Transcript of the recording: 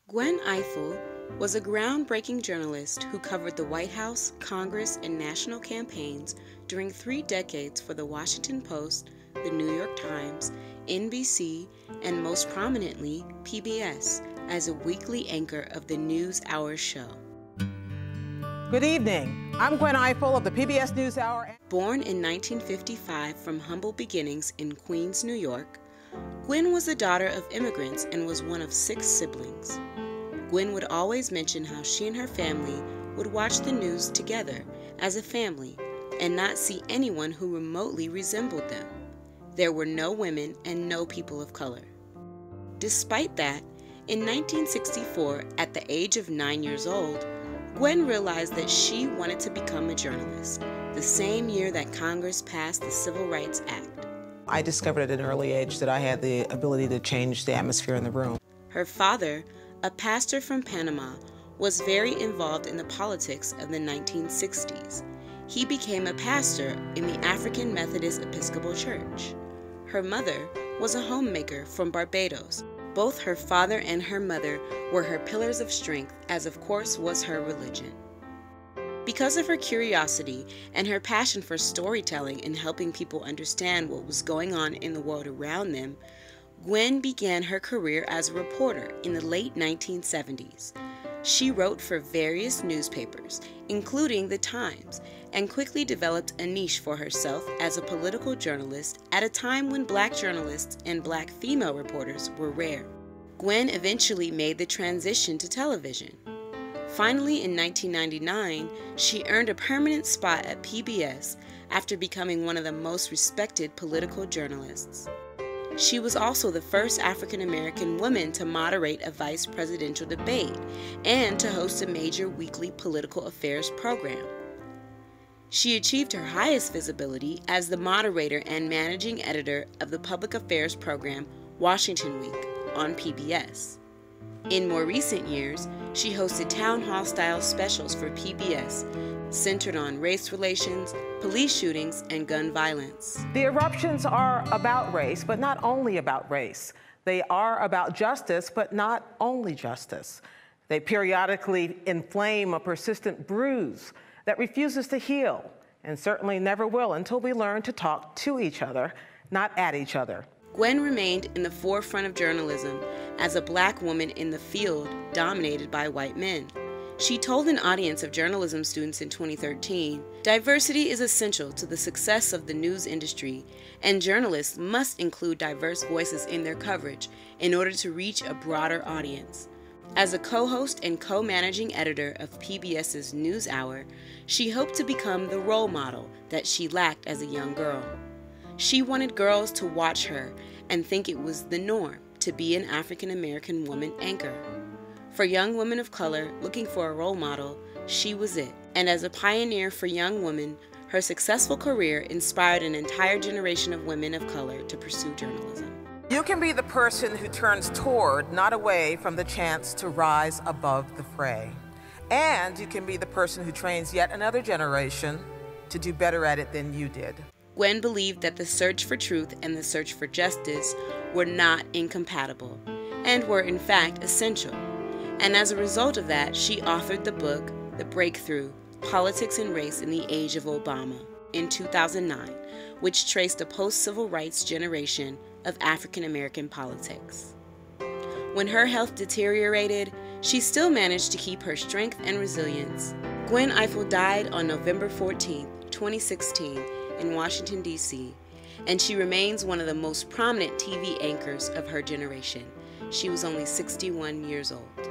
Gwen Ifill was a groundbreaking journalist who covered the White House, Congress, and national campaigns during 3 decades for the Washington Post, the New York Times, NBC, and most prominently, PBS, as a weekly anchor of the NewsHour show. Good evening. I'm Gwen Ifill of the PBS NewsHour. Born in 1955 from humble beginnings in Queens, New York, Gwen was the daughter of immigrants and was one of 6 siblings. Gwen would always mention how she and her family would watch the news together as a family and not see anyone who remotely resembled them. There were no women and no people of color. Despite that, in 1964, at the age of 9 years old, Gwen realized that she wanted to become a journalist, the same year that Congress passed the Civil Rights Act. I discovered at an early age that I had the ability to change the atmosphere in the room. Her father, a pastor from Panama, was very involved in the politics of the 1960s. He became a pastor in the African Methodist Episcopal Church. Her mother was a homemaker from Barbados. Both her father and her mother were her pillars of strength, as of course was her religion. Because of her curiosity and her passion for storytelling and helping people understand what was going on in the world around them, Gwen began her career as a reporter in the late 1970s. She wrote for various newspapers, including The Times, and quickly developed a niche for herself as a political journalist at a time when Black journalists and Black female reporters were rare. Gwen eventually made the transition to television. Finally, in 1999, she earned a permanent spot at PBS after becoming one of the most respected political journalists. She was also the first African-American woman to moderate a vice presidential debate and to host a major weekly political affairs program. She achieved her highest visibility as the moderator and managing editor of the public affairs program Washington Week on PBS. In more recent years, she hosted town hall-style specials for PBS, centered on race relations, police shootings, and gun violence. The eruptions are about race, but not only about race. They are about justice, but not only justice. They periodically inflame a persistent bruise that refuses to heal, and certainly never will until we learn to talk to each other, not at each other. Gwen remained in the forefront of journalism as a Black woman in the field dominated by white men. She told an audience of journalism students in 2013, "Diversity is essential to the success of the news industry, and journalists must include diverse voices in their coverage in order to reach a broader audience." As a co-host and co-managing editor of PBS's NewsHour, she hoped to become the role model that she lacked as a young girl. She wanted girls to watch her and think it was the norm to be an African-American woman anchor. For young women of color looking for a role model, she was it. And as a pioneer for young women, her successful career inspired an entire generation of women of color to pursue journalism. You can be the person who turns toward, not away from the chance to rise above the fray. And you can be the person who trains yet another generation to do better at it than you did. Gwen believed that the search for truth and the search for justice were not incompatible, and were in fact essential. And as a result of that, she authored the book, The Breakthrough: Politics and Race in the Age of Obama, in 2009, which traced a post-civil rights generation of African-American politics. When her health deteriorated, she still managed to keep her strength and resilience. Gwen Ifill died on November 14, 2016, in Washington, D.C., and she remains one of the most prominent TV anchors of her generation. She was only 61 years old.